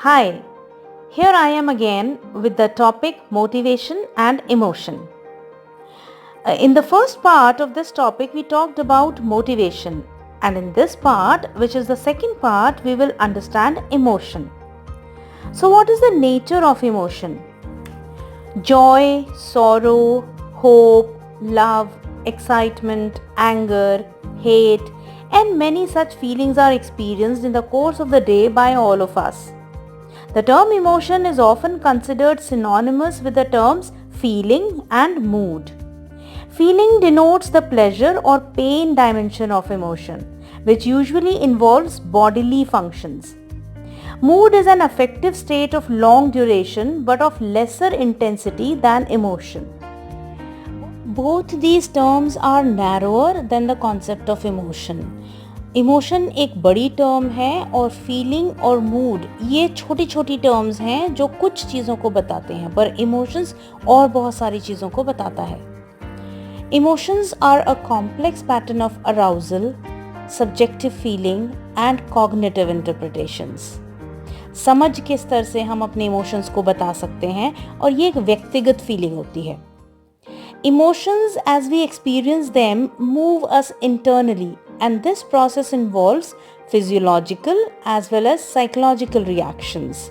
Hi, here I am again with the topic motivation and emotion. In the first part of this topic, we talked about motivation, and in this part, which is the second part, we will understand emotion. So, what is the nature of emotion? Joy, sorrow, hope, love, excitement, anger, hate, and many such feelings are experienced in the course of the day by all of us. The term emotion is often considered synonymous with the terms feeling and mood. Feeling denotes the pleasure or pain dimension of emotion, which usually involves bodily functions. Mood is an affective state of long duration but of lesser intensity than emotion. Both these terms are narrower than the concept of emotion. Emotion एक बड़ी term है और feeling और mood ये छोटी छोटी terms हैं जो कुछ चीज़ों को बताते हैं, पर इमोशंस और बहुत सारी चीज़ों को बताता है. Emotions are a complex pattern of arousal, subjective feeling and cognitive interpretations. समझ के स्तर से हम अपने इमोशंस को बता सकते हैं और ये एक व्यक्तिगत फीलिंग होती है. Emotions as we experience them move us internally, and this process involves physiological as well as psychological reactions.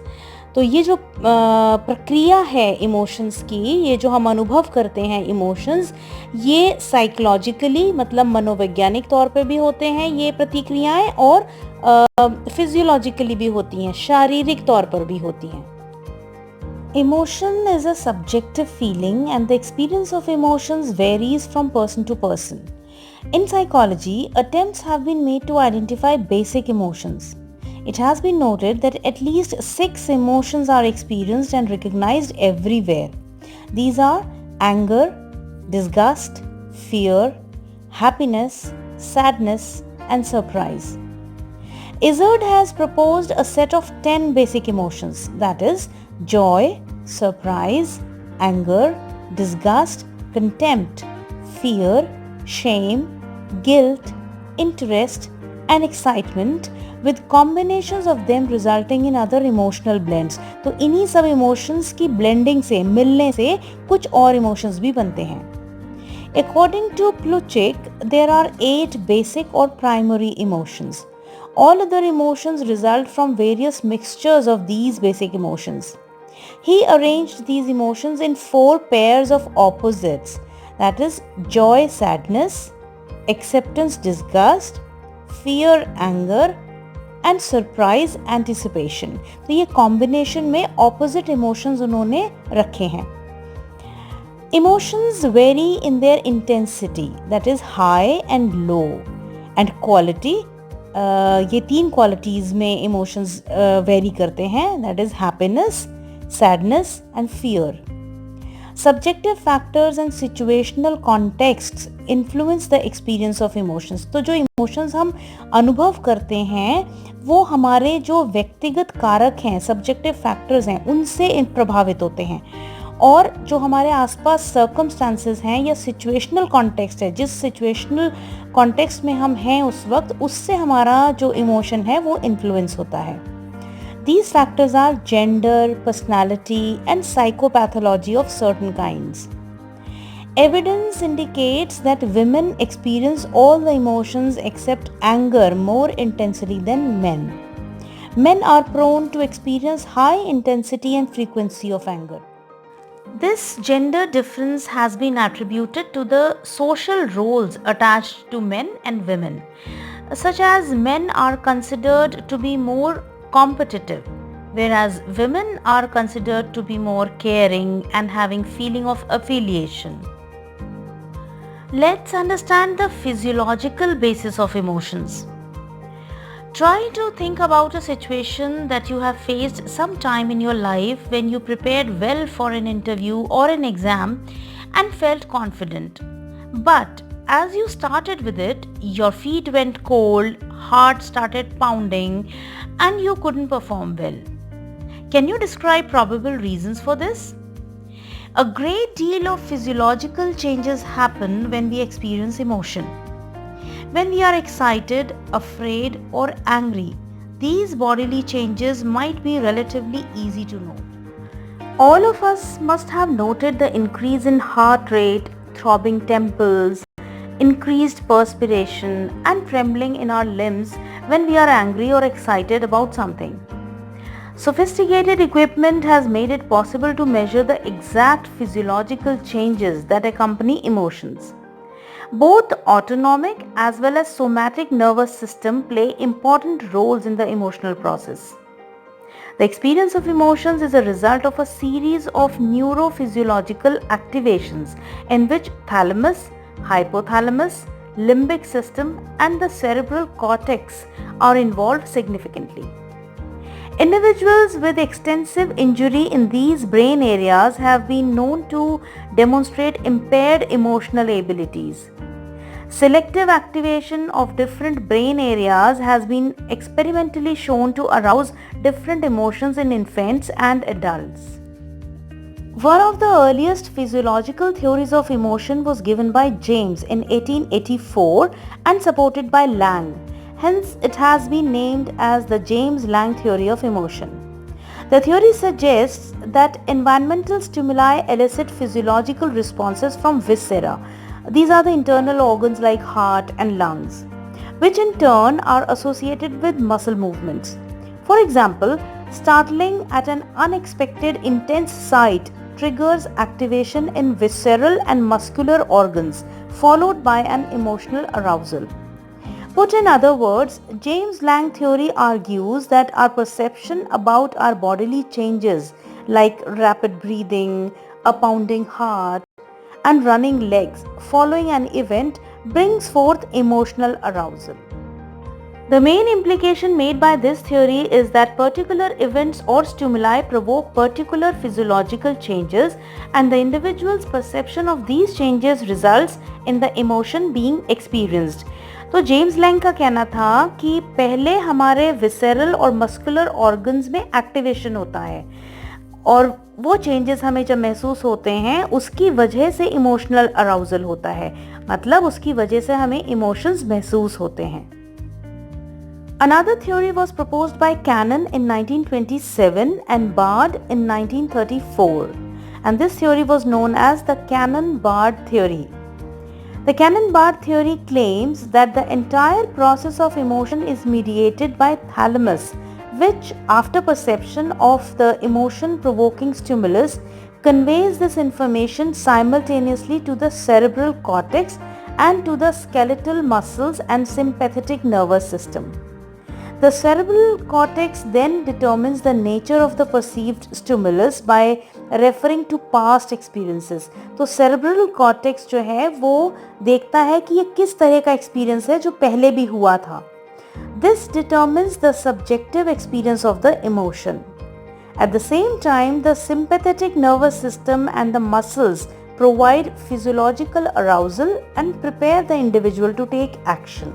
तो ये जो प्रक्रिया है इमोशंस की, ये जो हम अनुभव करते हैं इमोशंस, ये साइकोलॉजिकली मतलब मनोवैज्ञानिक तौर पे भी होते हैं ये प्रतिक्रियाएं, और फिजियोलॉजिकली भी होती हैं, शारीरिक तौर पर भी होती हैं. Emotion is a subjective feeling, and the experience of emotions varies from person to person. In psychology, attempts have been made to identify basic emotions. It has been noted that at least 6 emotions are experienced and recognized everywhere. These are anger, disgust, fear, happiness, sadness, and surprise. Izzard has proposed a set of 10 basic emotions, that is, joy, surprise, anger, disgust, contempt, fear, shame, guilt, interest, and excitement, with combinations of them resulting in other emotional blends. तो इन्हीं सब emotions की blending से, मिलने से कुछ और emotions भी बनते हैं. According to Plutchik, there are 8 basic or primary emotions. All other emotions result from various mixtures of these basic emotions. He arranged these emotions in 4 pairs of opposites, that is, joy, sadness, acceptance, disgust, fear, anger, and surprise, anticipation. तो ये combination में opposite emotions उन्होंने रखे हैं. Emotions vary in their intensity, that is high and low, and quality. ये 3 qualities में emotions vary करते हैं, that is happiness, sadness and fear. Subjective factors and situational contexts influence the experience of emotions. तो जो emotions हम अनुभव करते हैं वो हमारे जो व्यक्तिगत कारक हैं, subjective factors हैं, उनसे प्रभावित होते हैं, और जो हमारे आसपास circumstances हैं या situational context है, जिस situational context में हम हैं उस वक्त, उससे हमारा जो emotion है वो influence होता है. These factors are gender, personality, and psychopathology of certain kinds. Evidence indicates that women experience all the emotions except anger more intensely than men. Men are prone to experience high intensity and frequency of anger. This gender difference has been attributed to the social roles attached to men and women, such as men are considered to be more competitive, whereas women are considered to be more caring and having feeling of affiliation. Let's understand the physiological basis of emotions. Try to think about a situation that you have faced sometime in your life when you prepared well for an interview or an exam and felt confident. But as you started with it, your feet went cold, heart started pounding, and you couldn't perform well. Can you describe probable reasons for this? A great deal of physiological changes happen when we experience emotion. When we are excited, afraid, or angry, these bodily changes might be relatively easy to know. All of us must have noted the increase in heart rate, throbbing temples, increased perspiration, and trembling in our limbs when we are angry or excited about something. Sophisticated equipment has made it possible to measure the exact physiological changes that accompany emotions. Both autonomic as well as somatic nervous system play important roles in the emotional process. The experience of emotions is a result of a series of neurophysiological activations in which thalamus, hypothalamus, limbic system and the cerebral cortex are involved significantly. Individuals with extensive injury in these brain areas have been known to demonstrate impaired emotional abilities. Selective activation of different brain areas has been experimentally shown to arouse different emotions in infants and adults. One of the earliest physiological theories of emotion was given by James in 1884 and supported by Lang. Hence, it has been named as the James-Lang theory of emotion. The theory suggests that environmental stimuli elicit physiological responses from viscera. These are the internal organs like heart and lungs, which in turn are associated with muscle movements. For example, startling at an unexpected intense sight triggers activation in visceral and muscular organs, followed by an emotional arousal. Put in other words, James-Lang theory argues that our perception about our bodily changes like rapid breathing, a pounding heart, and running legs following an event brings forth emotional arousal. The main implication made by this theory is that particular events or stimuli provoke particular physiological changes and the individual's perception of these changes results in the emotion being experienced. तो James Lang का कहना था कि पहले हमारे visceral और muscular organs में activation होता है और वो चेंजेस हमें जब महसूस होते हैं उसकी वजह से इमोशनल अराउजल होता है, मतलब उसकी वजह से हमें इमोशंस महसूस होते हैं. Another theory was proposed by Cannon in 1927 and Bard in 1934, and this theory was known as the Cannon-Bard theory. The Cannon-Bard theory claims that the entire process of emotion is mediated by thalamus, which, after perception of the emotion-provoking stimulus, conveys this information simultaneously to the cerebral cortex and to the skeletal muscles and sympathetic nervous system. The cerebral cortex then determines the nature of the perceived stimulus by referring to past experiences. तो cerebral cortex जो है वो देखता है कि ये किस तरह का experience है जो पहले भी हुआ था. This determines the subjective experience of the emotion. At the same time, the sympathetic nervous system and the muscles provide physiological arousal and prepare the individual to take action.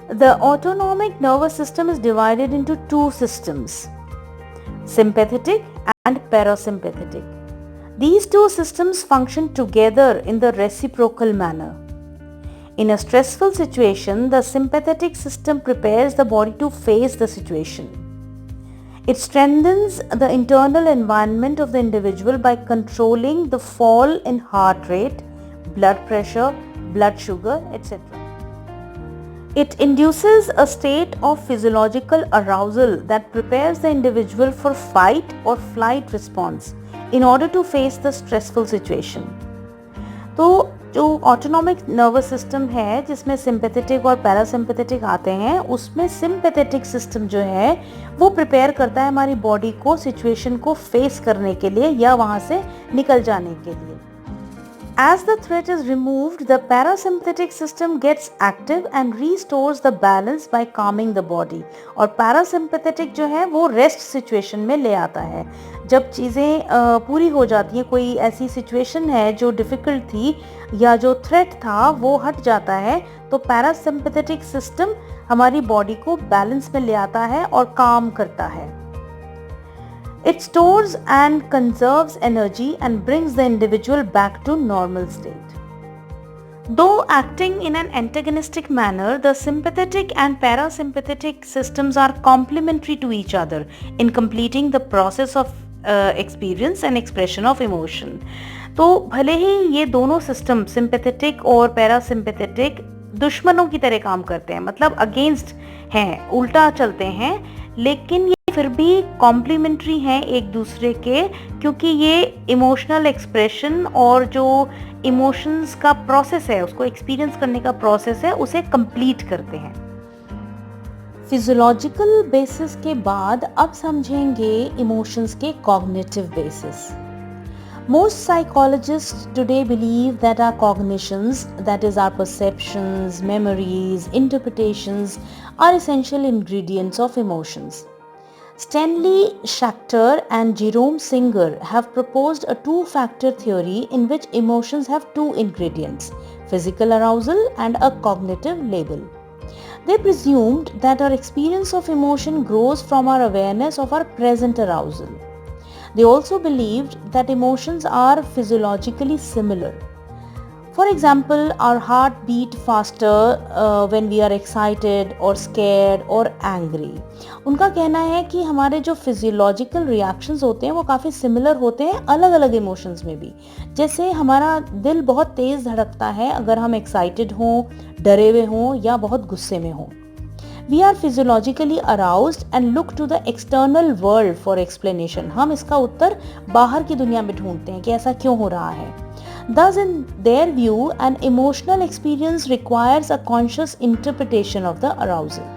The autonomic nervous system is divided into two systems, sympathetic and parasympathetic. These two systems function together in the reciprocal manner. In a stressful situation, the sympathetic system prepares the body to face the situation. It strengthens the internal environment of the individual by controlling the fall in heart rate, blood pressure, blood sugar, etc. It induces a state of physiological arousal that prepares the individual for fight or flight response in order to face the stressful situation. तो जो autonomic nervous system है जिसमें sympathetic और parasympathetic आते हैं, उसमें sympathetic system जो है वो प्रिपेयर करता है हमारी बॉडी को सिचुएशन को फेस करने के लिए या वहाँ से निकल जाने के लिए. As the threat is removed, the parasympathetic system gets active and restores the balance by calming the body. और parasympathetic जो है वो रेस्ट सिचुएशन में ले आता है. जब चीज़ें पूरी हो जाती हैं, कोई ऐसी सिचुएशन है जो डिफ़िकल्ट थी या जो थ्रेट था वो हट जाता है, तो पैरासिम्पैथेटिक सिस्टम हमारी बॉडी को बैलेंस में ले आता है और काम करता है. It stores and conserves energy and brings the individual back to normal state. Though acting in an antagonistic manner, the sympathetic and parasympathetic systems are complementary to each other in completing the process of experience and expression of emotion. तो भले ही ये दोनों system sympathetic और parasympathetic दुश्मनों की तरह काम करते हैं, मतलब अगेंस्ट हैं, उल्टा चलते हैं, लेकिन ये फिर भी कॉम्प्लीमेंट्री हैं एक दूसरे के, क्योंकि ये इमोशनल एक्सप्रेशन और जो इमोशंस का प्रोसेस है, उसको एक्सपीरियंस करने का प्रोसेस है, उसे कंप्लीट करते हैं. फिजियोलॉजिकल बेसिस के बाद अब समझेंगे इमोशंस के cognitive basis. Most psychologists today believe that our cognitions, that is our perceptions, memories, interpretations, are essential ingredients of emotions. Stanley Schachter and Jerome Singer have proposed a two-factor theory in which emotions have two ingredients, physical arousal and a cognitive label. They presumed that our experience of emotion grows from our awareness of our present arousal. They also believed that emotions are physiologically similar. For example, our heart beat faster when we are excited or scared or angry. उनका कहना है कि हमारे जो physiological reactions होते हैं वो काफ़ी सिमिलर होते हैं अलग अलग इमोशंस में भी. जैसे हमारा दिल बहुत तेज़ धड़कता है अगर हम एक्साइटेड हों, डरे हुए हों या बहुत गुस्से में हों. We are physiologically aroused and look to the external world for explanation. हम इसका उत्तर बाहर की दुनिया में ढूंढते हैं कि ऐसा क्यों हो रहा है. Thus, in their view, an emotional experience requires a conscious interpretation of the arousal.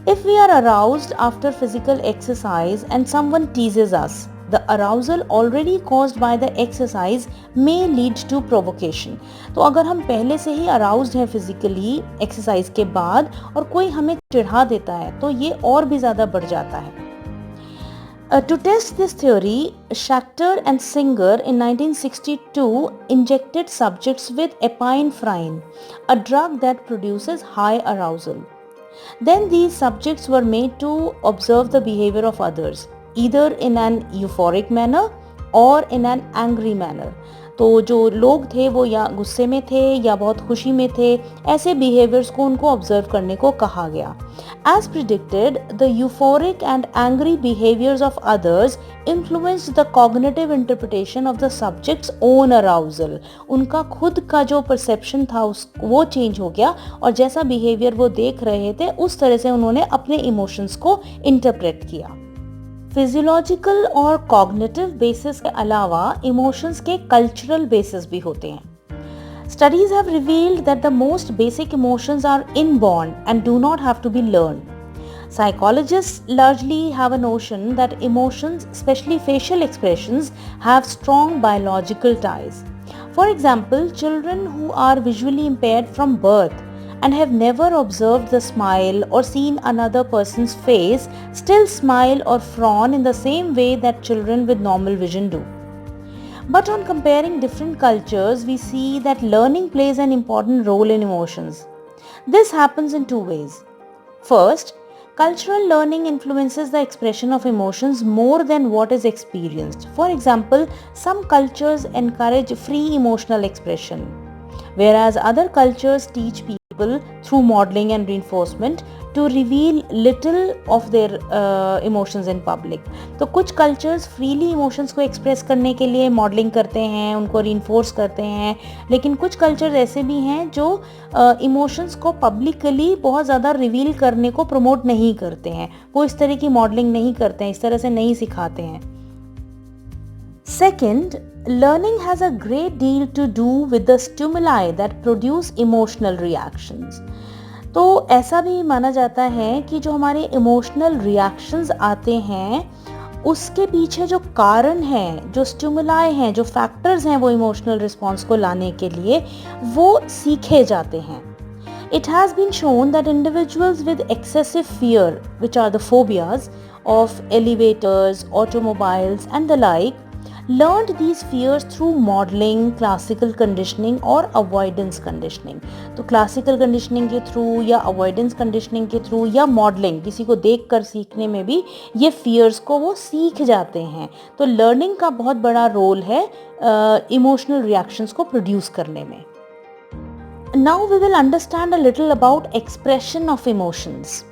If we are aroused after physical exercise and someone teases us, the arousal already caused by the exercise may lead to provocation. तो अगर हम पहले से ही aroused हैं physically exercise के बाद और कोई हमें चिढ़ा देता है तो ये और भी ज़्यादा बढ़ जाता है. To test this theory, Schachter and Singer in 1962 injected subjects with epinephrine, a drug that produces high arousal. Then these subjects were made to observe the behavior of others, either in an euphoric manner or in an angry manner. तो जो लोग थे वो या गुस्से में थे या बहुत खुशी में थे, ऐसे बिहेवियर्स को उनको ऑब्जर्व करने को कहा गया. As predicted, the euphoric and angry behaviors of others influenced the cognitive interpretation of the subject's own arousal. उनका खुद का जो परसेप्शन था वो चेंज हो गया और जैसा बिहेवियर वो देख रहे थे उस तरह से उन्होंने अपने इमोशंस को इंटरप्रेट किया. फिजियोलॉजिकल और कॉग्निटिव बेसिस के अलावा इमोशंस के कल्चरल बेसिस भी होते हैं. Studies have revealed that the most basic emotions are inborn and do not have to be learned. Psychologists largely have a notion that emotions, especially facial expressions, have strong biological ties. For example, children who are visually impaired from birth and have never observed the smile or seen another person's face still smile or frown in the same way that children with normal vision do. But on comparing different cultures, we see that learning plays an important role in emotions. This happens in two ways. First, cultural learning influences the expression of emotions more than what is experienced. For example, some cultures encourage free emotional expression, whereas other cultures teach people through modeling and reinforcement to reveal little of their emotions in public. तो कुछ cultures freely emotions को express करने के लिए modelling करते हैं, उनको reinforce करते हैं, लेकिन कुछ कल्चर्स ऐसे भी हैं जो इमोशंस को पब्लिकली बहुत ज़्यादा रिवील करने को प्रमोट नहीं करते हैं, वो इस तरह की मॉडलिंग नहीं करते हैं, इस तरह से नहीं सिखाते हैं. Second, learning has a great deal to do with the stimuli that produce emotional reactions. तो ऐसा भी माना जाता है कि जो हमारे इमोशनल रिएक्शंस आते हैं उसके पीछे जो कारण हैं, जो स्टिमुलाई हैं, जो फैक्टर्स हैं वो इमोशनल रिस्पॉन्स को लाने के लिए, वो सीखे जाते हैं. It has been shown that individuals with excessive fear, which are the phobias of elevators, automobiles and the like, learned these fears through modeling, classical conditioning और avoidance conditioning. तो classical conditioning के थ्रू या avoidance conditioning के through या modeling, किसी को देखकर सीखने में भी ये fears को वो सीख जाते हैं. तो learning का बहुत बड़ा रोल है emotional reactions को produce करने में. Now we will understand a little about expression of emotions.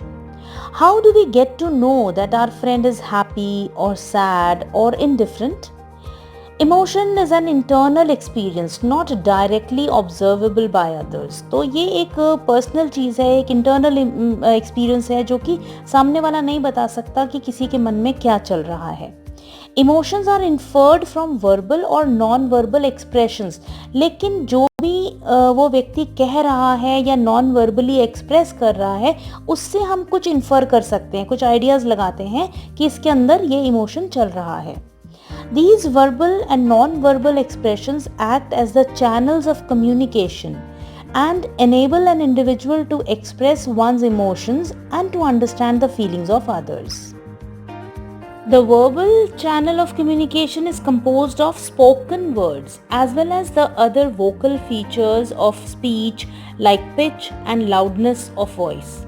How do we get to know that our friend is happy or sad or indifferent? Emotion is an internal experience, not directly observable by others. तो ये एक personal चीज़ है, एक internal experience है जो कि सामने वाला नहीं बता सकता कि किसी के मन में क्या चल रहा है. Emotions are inferred from verbal और नॉन वर्बल एक्सप्रेशंस, लेकिन जो भी वो व्यक्ति कह रहा है या नॉन वर्बली एक्सप्रेस कर रहा है उससे हम कुछ इन्फर कर सकते हैं, कुछ आइडियाज़ लगाते हैं कि इसके अंदर ये इमोशन चल रहा है. These verbal and non-verbal expressions act as the channels of communication and enable an individual to express one's emotions and to understand the feelings of others. The verbal channel of communication is composed of spoken words as well as the other vocal features of speech like pitch and loudness of voice.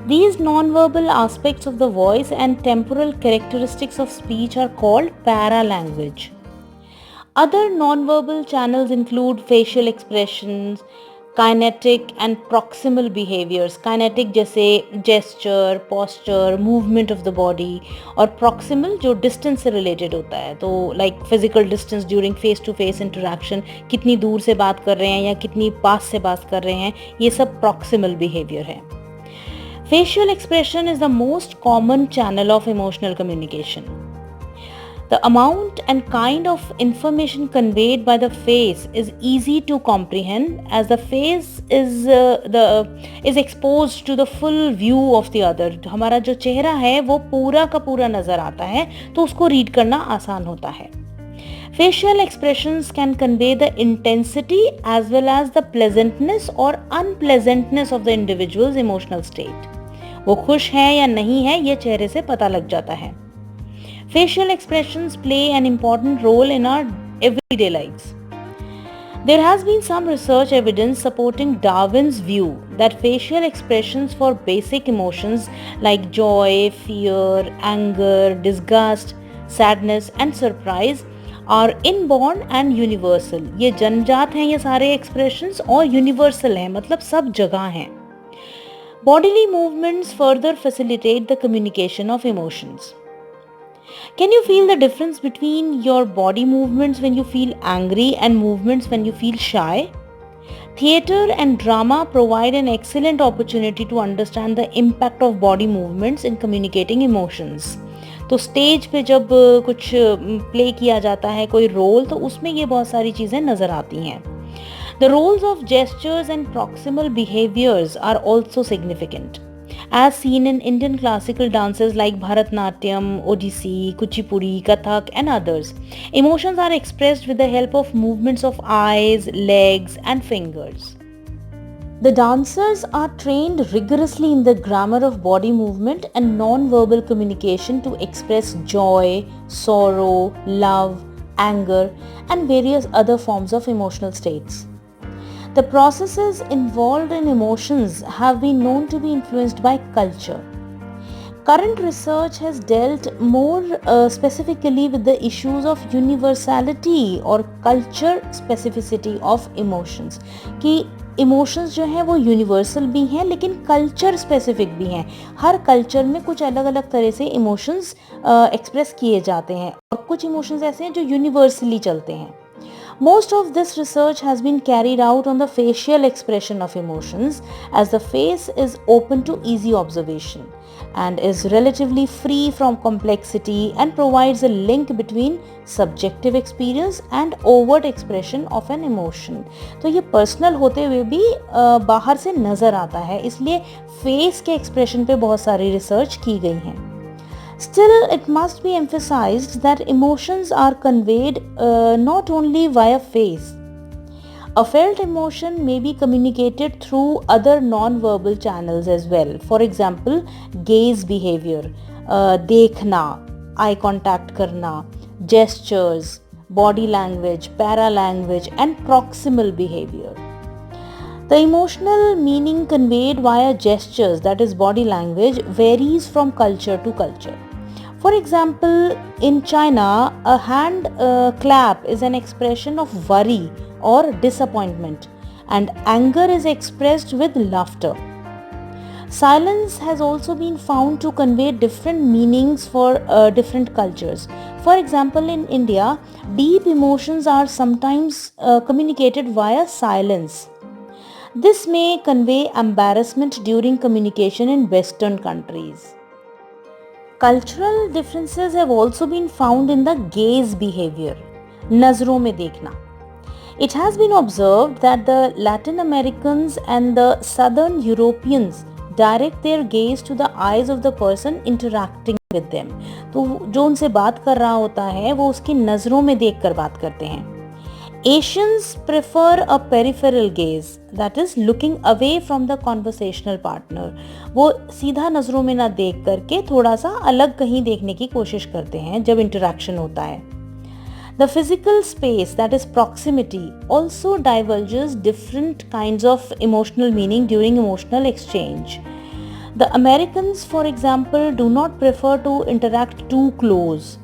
These non-verbal aspects of the voice and temporal characteristics of speech are called paralanguage. Other non-verbal channels include facial expressions, kinetic and proximal behaviors. Kinetic जैसे gesture, posture, movement of the body, और proximal जो distance से related होता है, तो like physical distance during face-to-face interaction, कितनी दूर से बात कर रहे हैं या कितनी पास से बात कर रहे हैं, ये सब proximal behavior है. Facial expression is the most common channel of emotional communication. The amount and kind of information conveyed by the face is easy to comprehend as the face is exposed to the full view of the other. हमारा जो चेहरा है वो पूरा का पूरा नजर आता है तो उसको रीड करना आसान होता है. Facial expressions can convey the intensity as well as the pleasantness or unpleasantness of the individual's emotional state. वो खुश है या नहीं है ये चेहरे से पता लग जाता है. Facial expressions play an important role in our everyday lives. There has been some research evidence supporting Darwin's view that facial expressions for basic emotions like joy, fear, anger, disgust, sadness and surprise are inborn and universal. ये जन्मजात हैं ये सारे expressions और universal हैं, मतलब सब जगह हैं. Bodily movements further facilitate the communication of emotions. Can you feel the difference between your body movements when you feel angry and movements when you feel shy? Theatre and drama provide an excellent opportunity to understand the impact of body movements in communicating emotions. तो stage पे जब कुछ play किया जाता है कोई role तो उसमें ये बहुत सारी चीज़ें नज़र आती हैं. The roles of gestures and proximal behaviors are also significant. As seen in Indian classical dances like Bharatnatyam, Odissi, Kuchipudi, Kathak and others, emotions are expressed with the help of movements of eyes, legs and fingers. The dancers are trained rigorously in the grammar of body movement and non-verbal communication to express joy, sorrow, love, anger and various other forms of emotional states. The processes involved in emotions have been known to be influenced by culture. Current research has dealt more specifically with the issues of universality or culture specificity of emotions. कि emotions जो हैं वो universal भी हैं लेकिन culture specific भी हैं. हर culture में कुछ अलग अलग तरह से इमोशंस एक्सप्रेस किए जाते हैं और कुछ इमोशंस ऐसे हैं जो यूनिवर्सली चलते हैं. Most of this research has been carried out on the facial expression of emotions as the face is open to easy observation and is relatively free from complexity and provides a link between subjective experience and overt expression of an emotion. तो ये personal होते हुए भी बाहर से नज़र आता है, इसलिए फेस के एक्सप्रेशन पे बहुत सारी रिसर्च की गई हैं. Still, it must be emphasized that emotions are conveyed not only via face. A felt emotion may be communicated through other non-verbal channels as well. For example, gaze behavior, देखना, eye contact करना, gestures, body language, paralanguage and proximal behavior. The emotional meaning conveyed via gestures, that is body language, varies from culture to culture. For example, in China, a hand clap is an expression of worry or disappointment, and anger is expressed with laughter. Silence has also been found to convey different meanings for different cultures. For example, in India, deep emotions are sometimes communicated via silence. This may convey embarrassment during communication in Western countries. Cultural differences have also been found in the gaze behavior, nazron mein dekhna. It has been observed that the Latin Americans and the Southern Europeans direct their gaze to the eyes of the person interacting with them. तो जो उनसे बात कर रहा होता है वो उसकी नज़रों में देखकर बात करते हैं. Asians prefer a peripheral gaze, that is looking away from the conversational partner. वो सीधा नज़रों में ना देख करके थोड़ा सा अलग कहीं देखने की कोशिश करते हैं जब इंटरेक्शन होता है. The physical space, that is proximity, also divulges different kinds of emotional meaning during emotional exchange. The Americans, for example, do not prefer to interact too close.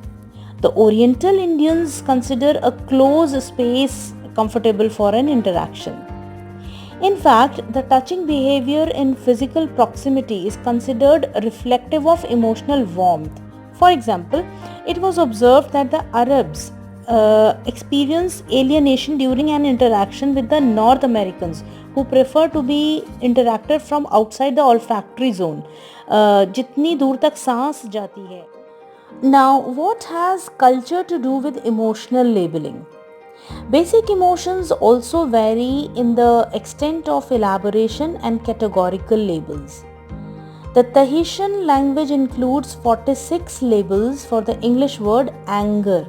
The Oriental Indians consider a close space comfortable for an interaction. In fact, the touching behavior in physical proximity is considered reflective of emotional warmth. For example, it was observed that the Arabs experience alienation during an interaction with the North Americans who prefer to be interacted from outside the olfactory zone. जितनी दूर तक सांस जाती है. Now, what has culture to do with emotional labeling? Basic emotions also vary in the extent of elaboration and categorical labels. The Tahitian language includes 46 labels for the English word anger.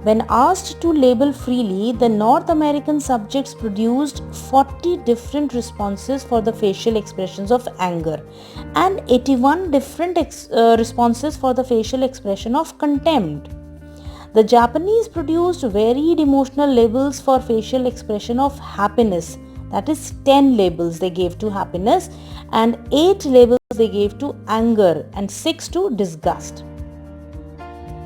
When asked to label freely, the North American subjects produced 40 different responses for the facial expressions of anger and 81 different responses for the facial expression of contempt. The Japanese produced varied emotional labels for facial expression of happiness, that is 10 labels they gave to happiness and 8 labels they gave to anger and 6 to disgust.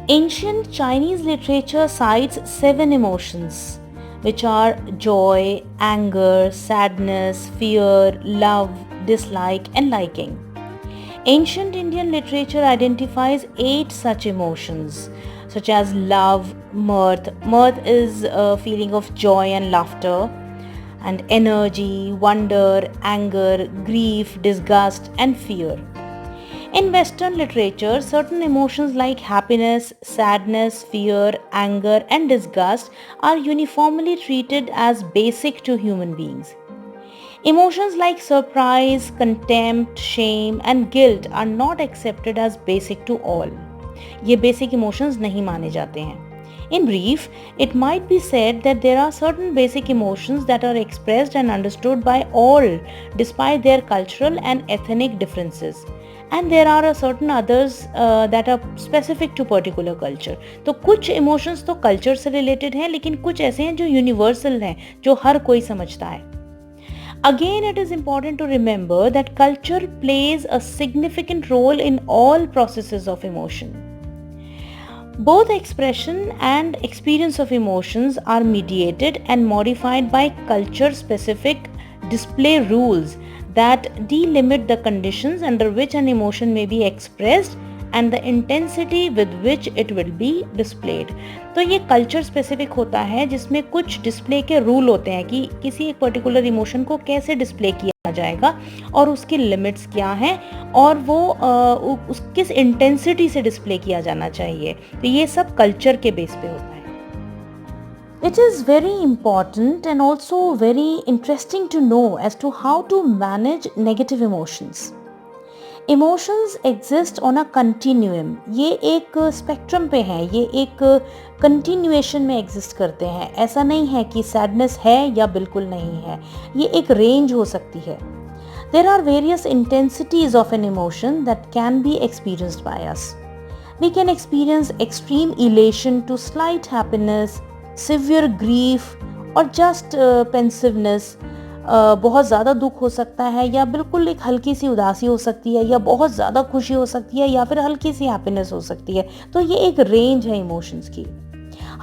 Ancient Chinese literature cites 7 emotions, which are joy, anger, sadness, fear, love, dislike, and liking. Ancient Indian literature identifies 8 such emotions, such as love, mirth. Mirth is a feeling of joy and laughter, and energy, wonder, anger, grief, disgust, and fear. In Western literature, certain emotions like happiness, sadness, fear, anger, and disgust are uniformly treated as basic to human beings. Emotions like surprise, contempt, shame, and guilt are not accepted as basic to all. ये basic emotions नहीं माने जाते हैं. In brief, it might be said that there are certain basic emotions that are expressed and understood by all despite their cultural and ethnic differences. And there are certain others that are specific to particular culture. तो कुछ emotions तो culture से related हैं लेकिन कुछ ऐसे हैं जो universal हैं जो हर कोई समझता है. Again, it is important to remember that culture plays a significant role in all processes of emotion. Both expression and experience of emotions are mediated and modified by culture-specific display rules that delimit the conditions under which an emotion may be expressed and the intensity with which it will be displayed. तो ये culture specific होता है जिसमें कुछ display के rule होते हैं कि किसी एक पर्टिकुलर इमोशन को कैसे डिस्प्ले किया जाएगा और उसकी लिमिट्स क्या हैं और वो किस इंटेंसिटी से डिस्प्ले किया जाना चाहिए. तो ये सब कल्चर के बेस पे होता है. It is very important and also very interesting to know as to how to manage negative emotions. Emotions exist on a continuum. ये एक स्पेक्ट्रम पे हैं, ये एक कंटिन्यूएशन में एग्जिस्ट करते हैं. ऐसा नहीं है कि सैडनेस है या बिल्कुल नहीं है, ये एक रेंज हो सकती है. There are various intensities of an emotion that can be experienced by us. We can experience extreme elation to slight happiness, severe grief और just pensiveness. बहुत ज़्यादा दुख हो सकता है या बिल्कुल एक हल्की सी उदासी हो सकती है या बहुत ज़्यादा खुशी हो सकती है या फिर हल्की सी हैप्पीनेस हो सकती है. तो ये एक रेंज है इमोशंस की.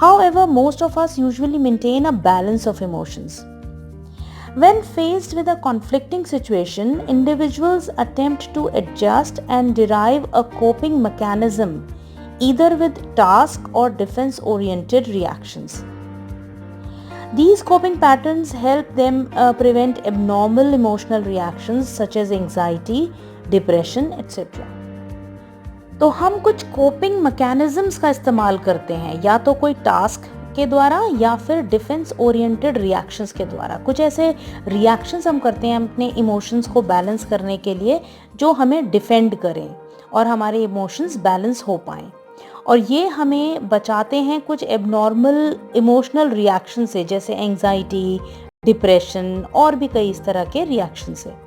However, most of us usually maintain a balance of emotions. When faced with a conflicting situation, individuals attempt to adjust and derive a coping mechanism, either with task or defense-oriented reactions. These coping patterns help them prevent abnormal emotional reactions such as anxiety, depression, etc. तो हम कुछ coping mechanisms का इस्तेमाल करते हैं, या तो कोई टास्क के द्वारा या फिर डिफेंस ओरिएंटेड रिएक्शंस के द्वारा. कुछ ऐसे रिएक्शंस हम करते हैं अपने इमोशंस को बैलेंस करने के लिए जो हमें डिफेंड करें और हमारे इमोशंस बैलेंस हो पाएं, और ये हमें बचाते हैं कुछ एबनॉर्मल इमोशनल रिएक्शन से, जैसे एंजाइटी, डिप्रेशन और भी कई इस तरह के रिएक्शन से.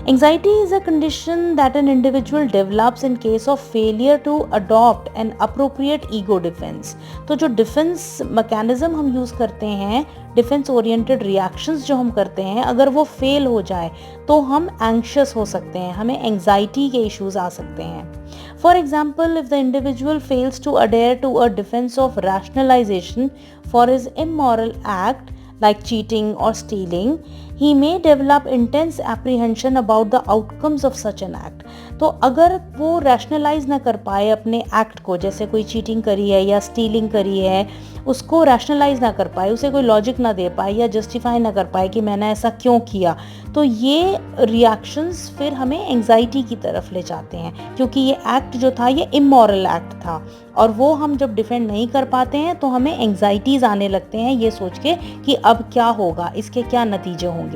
Anxiety is a condition that an individual develops in case of failure to adopt an appropriate ego defense. तो जो डिफेंस मैकेनिज्म हम यूज़ करते हैं, डिफेंस ओरिएंटेड रिएक्शंस जो हम करते हैं, अगर वो फेल हो जाए तो हम एंग्शियस हो सकते हैं, हमें एंग्जाइटी के इश्यूज आ सकते हैं. For example, if the individual fails to adhere to a defense of rationalization for his immoral act, like cheating or stealing, he may develop intense apprehension about the outcomes of such an act. तो अगर वो rationalise ना कर पाए अपने act को, जैसे कोई चीटिंग करी है या स्टीलिंग करी है, उसको रैशनलाइज ना कर पाए, उसे कोई लॉजिक ना दे पाए या जस्टिफाई ना कर पाए कि मैंने ऐसा क्यों किया, तो ये रिएक्शंस फिर हमें एंग्जाइटी की तरफ ले जाते हैं, क्योंकि ये एक्ट जो था ये इमोरल एक्ट था, और वो हम जब डिफेंड नहीं कर पाते हैं तो हमें एंग्जाइटीज आने लगते हैं ये सोच के कि अब क्या होगा, इसके क्या नतीजे होंगे.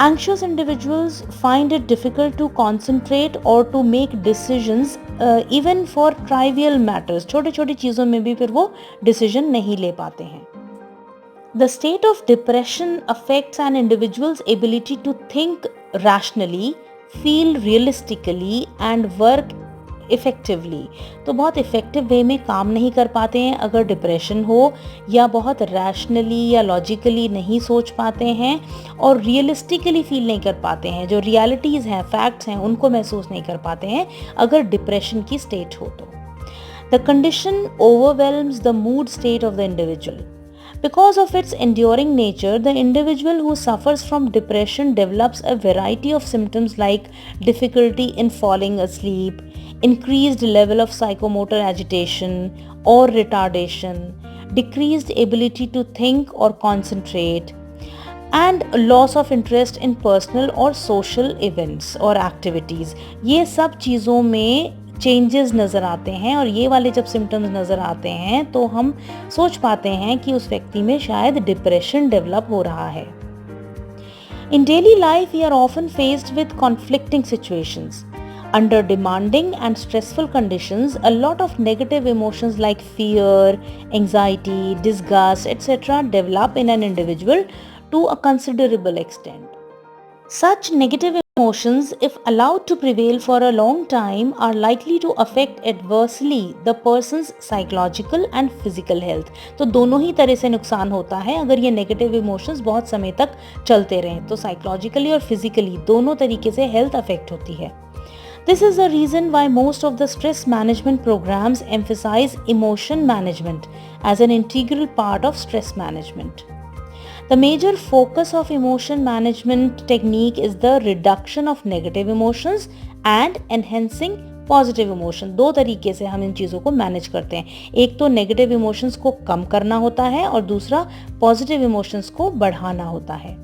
Anxious individuals find it difficult to concentrate or to make decisions even for trivial matters. छोटे छोटी चीज़ों में भी फिर वो decision नहीं ले पाते हैं. The state of depression affects an individual's ability to think rationally, feel realistically and work effectively. तो बहुत इफ़ेक्टिव वे में काम नहीं कर पाते हैं अगर डिप्रेशन हो, या बहुत रैशनली या लॉजिकली नहीं सोच पाते हैं, और रियलिस्टिकली फील नहीं कर पाते हैं, जो रियलिटीज़ हैं, फैक्ट्स हैं, उनको महसूस नहीं कर पाते हैं अगर डिप्रेशन की स्टेट हो तो. The condition ओवरवेल्म्स the mood state of the individual. Because of its enduring nature, the individual who suffers from depression develops a variety of symptoms like difficulty in falling asleep, increased level of psychomotor agitation or retardation, decreased ability to think or concentrate, and loss of interest in personal or social events or activities. ये सब चीज़ों में changes नज़र आते हैं, और ये वाले जब सिम्टम्स नज़र आते हैं तो हम सोच पाते हैं कि उस व्यक्ति में शायद डिप्रेशन डेवलप हो रहा है. In daily life, we are often faced with conflicting situations. Under demanding and stressful conditions, a lot of negative emotions like fear, anxiety, disgust, etc. develop in an individual to a considerable extent. Such negative emotions, if allowed to prevail for a long time, are likely to affect adversely the person's psychological and physical health. तो दोनों ही तरह से नुकसान होता है अगर ये negative emotions बहुत समय तक चलते रहें, तो साइकोलॉजिकली और फिजिकली दोनों तरीके से हेल्थ अफेक्ट होती है. This is the reason why most of the stress management programs emphasize emotion management as an integral part of stress management. The major focus of emotion management technique is the reduction of negative emotions and enhancing positive emotion. दो तरीके से हम इन चीज़ों को manage करते हैं. एक तो नेगेटिव इमोशंस को कम करना होता है और दूसरा पॉजिटिव इमोशंस को बढ़ाना होता है.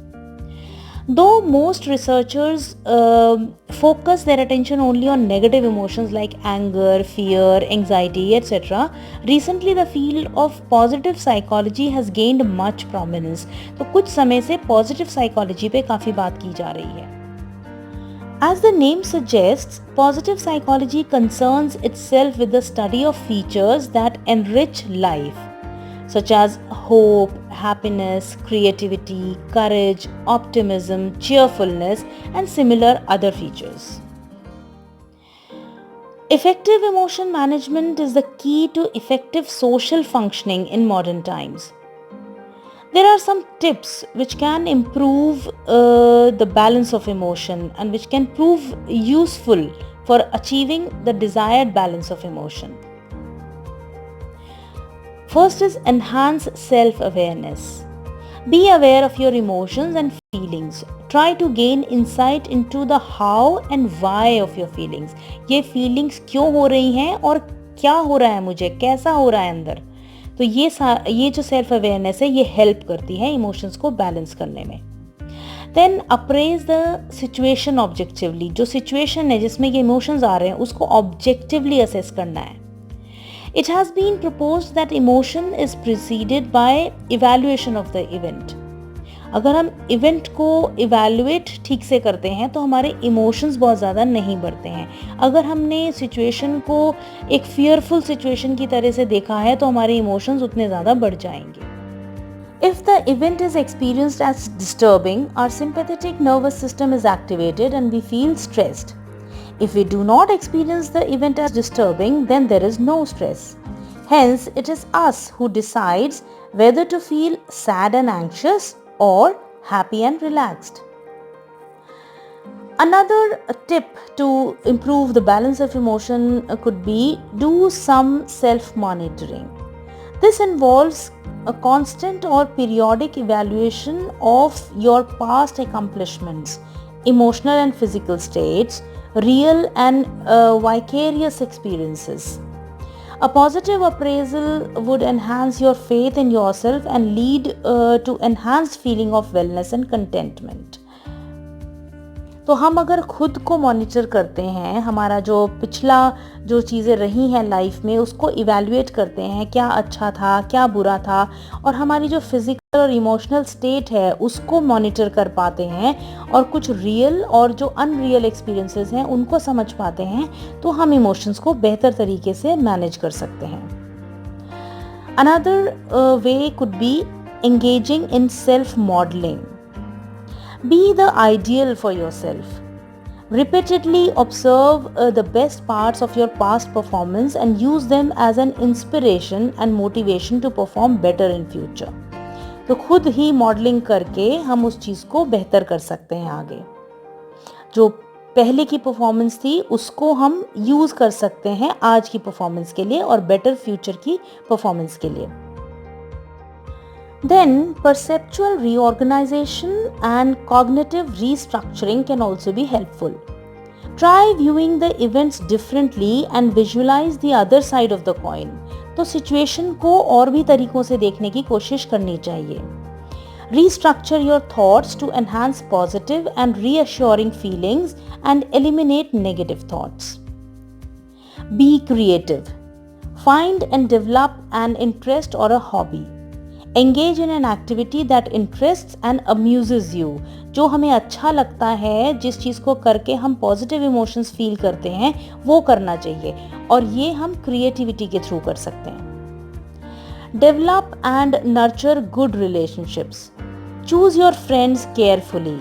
Though most researchers focus their attention only on negative emotions like anger, fear, anxiety, etc., recently the field of positive psychology has gained much prominence. तो कुछ समय से positive psychology पे काफ़ी बात की जा रही है. As the name suggests, positive psychology concerns itself with the study of features that enrich life, such as hope, happiness, creativity, courage, optimism, cheerfulness, and similar other features. Effective emotion management is the key to effective social functioning in modern times. There are some tips which can improve the balance of emotion and which can prove useful for achieving the desired balance of emotion. First is enhance self-awareness. Be aware of your emotions and feelings. Try to gain insight into the how and why of your feelings. ये feelings क्यों हो रही हैं और क्या हो रहा है मुझे, कैसा हो रहा है अंदर. तो ये जो सेल्फ अवेयरनेस है ये हेल्प करती है इमोशंस को बैलेंस करने में. Then appraise the situation objectively. जो सिचुएशन है जिसमें ये इमोशंस आ रहे हैं उसको ऑब्जेक्टिवली असेस करना है. It has been proposed that emotion is preceded by evaluation of the event. अगर हम इवेंट को इवेल्युएट ठीक से करते हैं तो हमारे इमोशंस बहुत ज़्यादा नहीं बढ़ते हैं. अगर हमने सिचुएशन को एक फियरफुल सिचुएशन की तरह से देखा है तो हमारे इमोशंस उतने ज़्यादा बढ़ जाएंगे. If the event is experienced as disturbing, our sympathetic nervous system is activated and we feel stressed. If we do not experience the event as disturbing, then there is no stress. Hence, it is us who decides whether to feel sad and anxious or happy and relaxed. Another tip to improve the balance of emotion could be do some self-monitoring. This involves a constant or periodic evaluation of your past accomplishments, emotional and physical states, real and vicarious experiences. A positive appraisal would enhance your faith in yourself and lead to enhanced feeling of wellness and contentment. तो हम अगर खुद को monitor करते हैं, हमारा जो पिछला जो चीज़ें रही हैं लाइफ में उसको इवैल्यूएट करते हैं, क्या अच्छा था क्या बुरा था, और हमारी जो फिजिकल और इमोशनल स्टेट है उसको मॉनिटर कर पाते हैं और कुछ रियल और जो अनरियल एक्सपीरियंसेस हैं उनको समझ पाते हैं, तो हम इमोशंस को बेहतर तरीके से मैनेज कर सकते हैं. Another way could be engaging in self modelling. Be the ideal for yourself. Repeatedly observe the best parts of your past performance and use them as an inspiration and motivation to perform better in future. तो खुद ही modelling करके हम उस चीज़ को बेहतर कर सकते हैं. आगे जो पहले की परफॉर्मेंस थी उसको हम यूज़ कर सकते हैं आज की परफॉर्मेंस के लिए और बेटर फ्यूचर की परफॉर्मेंस के लिए. Then, perceptual reorganization and cognitive restructuring can also be helpful. Try viewing the events differently and visualize the other side of the coin. तो सिचुएशन को और भी तरीकों से देखने की कोशिश करनी चाहिए. Restructure your thoughts to enhance positive and reassuring feelings and eliminate negative thoughts. Be creative. Find and develop an interest or a hobby. Engage in an activity that interests and amuses you. जो हमें अच्छा लगता है, जिस चीज़ को करके हम positive emotions feel करते हैं वो करना चाहिए, और ये हम क्रिएटिविटी के थ्रू कर सकते हैं. Develop and nurture good relationships. Choose your friends carefully.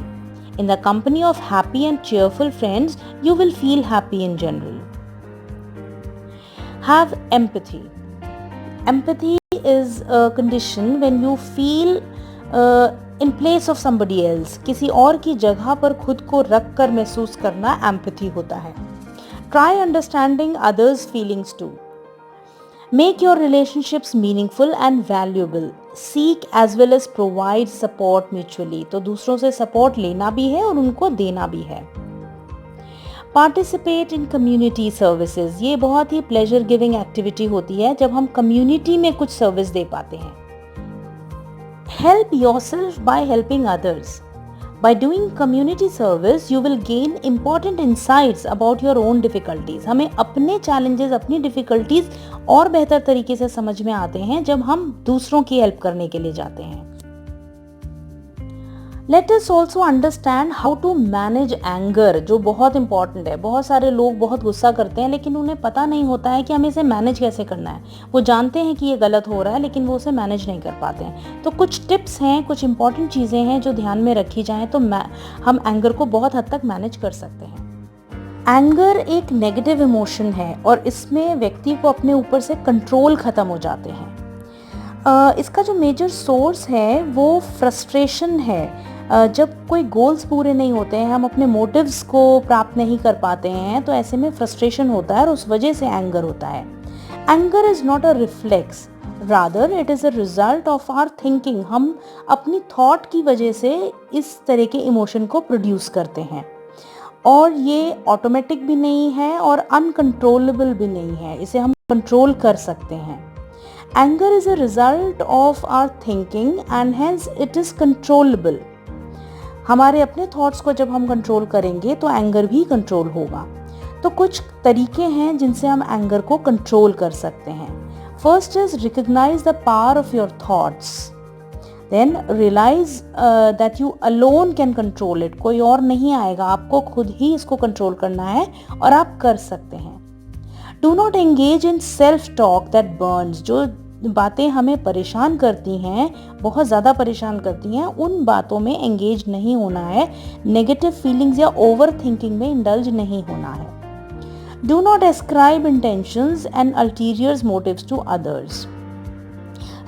In the company of happy and cheerful friends, you will feel happy in general. Have empathy. Empathy is a condition when you feel in place of somebody else. किसी और की जगह पर खुद को रख कर महसूस करना empathy होता है. Try understanding others' feelings too. Make your relationships meaningful and valuable. Seek as well as provide support mutually. तो दूसरों से support लेना भी है और उनको देना भी है. Participate in community services. ये बहुत ही प्लेजर गिविंग एक्टिविटी होती है जब हम कम्युनिटी में कुछ सर्विस दे पाते हैं. Help yourself by helping others. By doing community service you will gain important insights about your own difficulties. हमें अपने चैलेंजेस, अपनी डिफिकल्टीज और बेहतर तरीके से समझ में आते हैं जब हम दूसरों की हेल्प करने के लिए जाते हैं. Let us also understand how to manage anger, जो बहुत इंपॉर्टेंट है. बहुत सारे लोग बहुत गुस्सा करते हैं लेकिन उन्हें पता नहीं होता है कि हमें इसे मैनेज कैसे करना है. वो जानते हैं कि ये गलत हो रहा है लेकिन वो उसे मैनेज नहीं कर पाते हैं. तो कुछ टिप्स हैं, कुछ इंपॉर्टेंट चीज़ें हैं जो ध्यान में रखी जाएं तो हम एंगर को बहुत हद तक मैनेज कर सकते हैं. एंगर एक नेगेटिव इमोशन है और इसमें व्यक्ति को अपने ऊपर से कंट्रोल ख़त्म हो जाते हैं. इसका जो मेजर सोर्स है वो फ्रस्ट्रेशन है. जब कोई गोल्स पूरे नहीं होते हैं, हम अपने मोटिव्स को प्राप्त नहीं कर पाते हैं, तो ऐसे में फ्रस्ट्रेशन होता है और उस वजह से एंगर होता है. Anger is not a reflex. Rather it is a result of our thinking. हम अपनी थॉट की वजह से इस तरह के इमोशन को प्रोड्यूस करते हैं, और ये ऑटोमेटिक भी नहीं है और अनकंट्रोलेबल भी नहीं है, इसे हम कंट्रोल कर सकते हैं। Anger is a result of our thinking and hence it is controllable. हमारे अपने थॉट्स को जब हम कंट्रोल करेंगे तो एंगर भी कंट्रोल होगा। तो कुछ तरीके हैं जिनसे हम एंगर को कंट्रोल कर सकते हैं। First is recognise the power of your thoughts, then realise that you alone can control it. कोई और नहीं आएगा, आपको खुद ही इसको कंट्रोल करना है और आप कर सकते हैं। Do not engage in self talk that Burns. जो बातें हमें परेशान करती हैं, बहुत ज़्यादा परेशान करती हैं, उन बातों में एंगेज नहीं होना है। नेगेटिव फीलिंग्स या ओवर थिंकिंग में इंडल्ज नहीं होना है। Do not ascribe intentions and ulterior motives to others.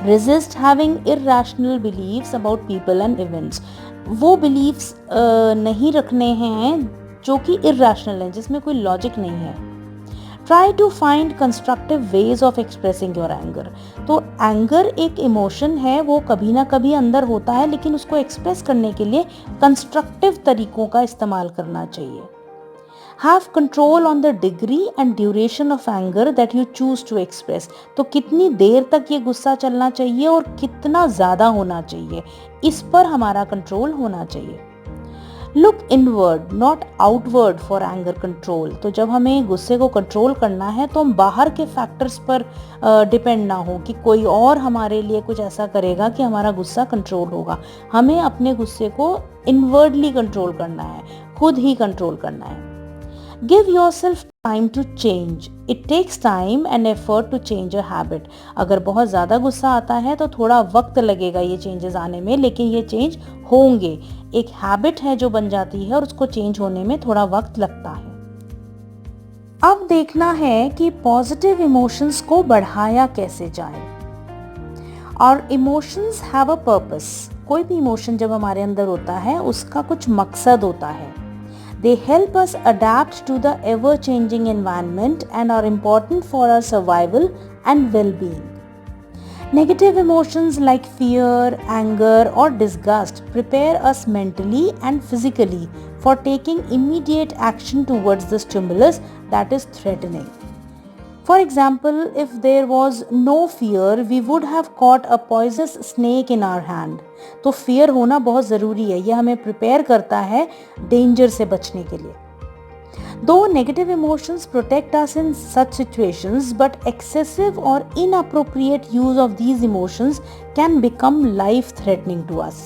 Resist having irrational beliefs about people and events. वो बिलीव्स नहीं रखने हैं जो कि इर्रेशनल हैं, जिसमें कोई लॉजिक नहीं है। Try to find constructive ways of expressing your anger. तो एंगर एक इमोशन है, वो कभी ना कभी अंदर होता है, लेकिन उसको एक्सप्रेस करने के लिए कंस्ट्रक्टिव तरीकों का इस्तेमाल करना चाहिए। Have control on the degree and duration of anger that you choose to express. तो कितनी देर तक ये गुस्सा चलना चाहिए और कितना ज़्यादा होना चाहिए, इस पर हमारा कंट्रोल होना चाहिए। Look inward not outward for anger control. तो जब हमें गुस्से को कंट्रोल करना है तो हम बाहर के फैक्टर्स पर डिपेंड ना हो कि कोई और हमारे लिए कुछ ऐसा करेगा कि हमारा गुस्सा कंट्रोल होगा। हमें अपने गुस्से को इनवर्डली कंट्रोल करना है, खुद ही कंट्रोल करना है। Give yourself time to change. It takes time and effort to change a habit. अगर बहुत ज़्यादा गुस्सा आता है तो थोड़ा वक्त लगेगा ये चेंजेस आने में, लेकिन ये चेंज होंगे। एक हैबिट है जो बन जाती है और उसको चेंज होने में थोड़ा वक्त लगता है। अब देखना है कि पॉजिटिव इमोशंस को बढ़ाया कैसे जाए। और इमोशंस हैव अ पर्पस। कोई भी इमोशन जब हमारे अंदर होता है उसका कुछ मकसद होता है। They help us adapt to the ever-changing environment and are important for our survival and well-being. Negative emotions like fear, anger, or disgust prepare us mentally and physically for taking immediate action towards the stimulus that is threatening. For example, if there was no fear, we would have caught a poisonous snake in our hand. तो fear होना बहुत ज़रूरी है, यह हमें prepare करता है danger से बचने के लिए। Though negative emotions protect us in such situations, but excessive or inappropriate use of these emotions can become life-threatening to us,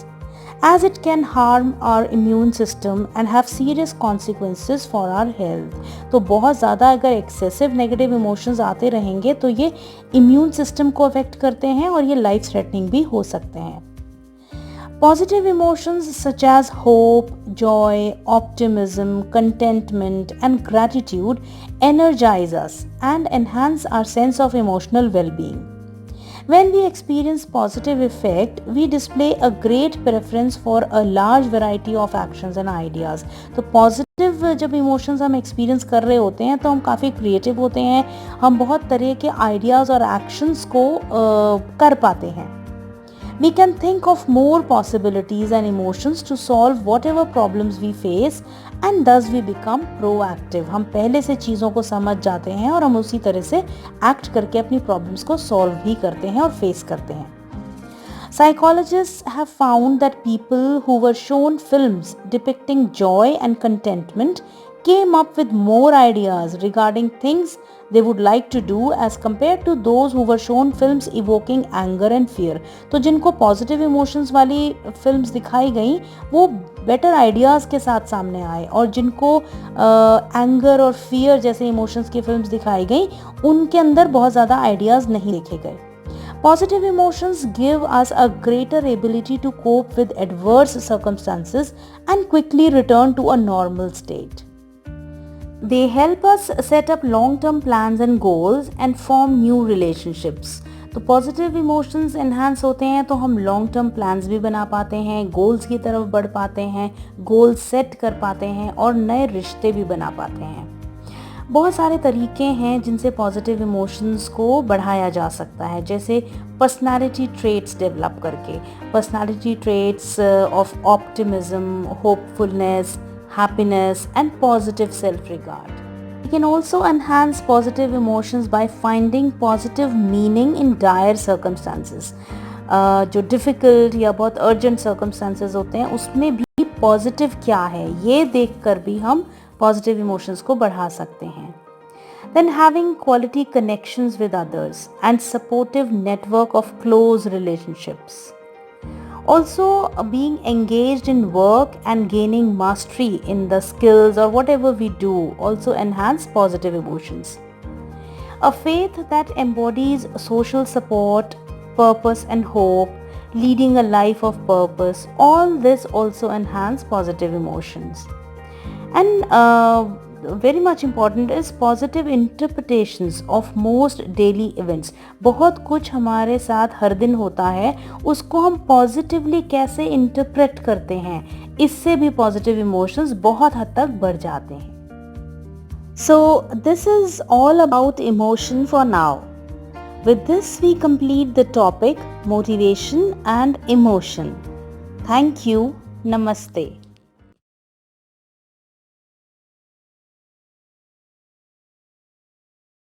as it can harm our immune system and have serious consequences for our health. तो बहुत ज़्यादा अगर excessive negative emotions आते रहेंगे तो ये immune system को affect करते हैं और ये life threatening भी हो सकते हैं। Positive emotions such as hope, joy, optimism, contentment, and gratitude energize us and enhance our sense of emotional well-being. When we experience positive effect, we display a great preference for a large variety of actions and ideas. तो positive जब emotions हम experience कर रहे होते हैं तो हम काफ़ी creative होते हैं, हम बहुत तरह के ideas और actions को कर पाते हैं। We can think of more possibilities and emotions to solve whatever problems we face and thus we become proactive. हम पहले से चीज़ों को समझ जाते हैं और हम उसी तरह से एक्ट करके अपनी प्रॉब्लम्स को सॉल्व भी करते हैं और फेस करते हैं। Psychologists have found that people who were shown films depicting joy and contentment came up with more ideas regarding things they would like to do as compared to those who were shown films evoking anger and fear. तो जिनको positive emotions वाली films दिखाई गई वो better ideas के साथ सामने आए, और जिनको anger और fear जैसे emotions की films दिखाई गई उनके अंदर बहुत ज़्यादा ideas नहीं देखे गए। Positive emotions give us a greater ability to cope with adverse circumstances and quickly return to a normal state. They help us set up long-term plans and goals and form new relationships. तो positive emotions enhance होते हैं तो हम long term plans भी बना पाते हैं, goals की तरफ बढ़ पाते हैं, गोल्स सेट कर पाते हैं और नए रिश्ते भी बना पाते हैं। बहुत सारे तरीके हैं जिनसे पॉजिटिव इमोशंस को बढ़ाया जा सकता है, जैसे पर्सनालिटी ट्रेट्स डेवलप करके, personality traits of optimism, hopefulness, happiness and positive self-regard. We can also enhance positive emotions by finding positive meaning in dire circumstances. जो difficult या बहुत urgent circumstances होते हैं उसमें भी positive क्या है ये देखकर भी हम positive emotions को बढ़ा सकते हैं. Then having quality connections with others and supportive network of close relationships. Also, being engaged in work and gaining mastery in the skills or whatever we do also enhance positive emotions. A faith that embodies social support, purpose and hope, leading a life of purpose, all this also enhance positive emotions. And very much important is positive interpretations of most daily events. बहुत कुछ हमारे साथ हर दिन होता है, उसको हम positively कैसे इंटरप्रेट करते हैं, इससे भी पॉजिटिव इमोशंस बहुत हद तक बढ़ जाते हैं. So this is all about emotion for now. With this we complete the topic motivation and emotion. Thank you. Namaste.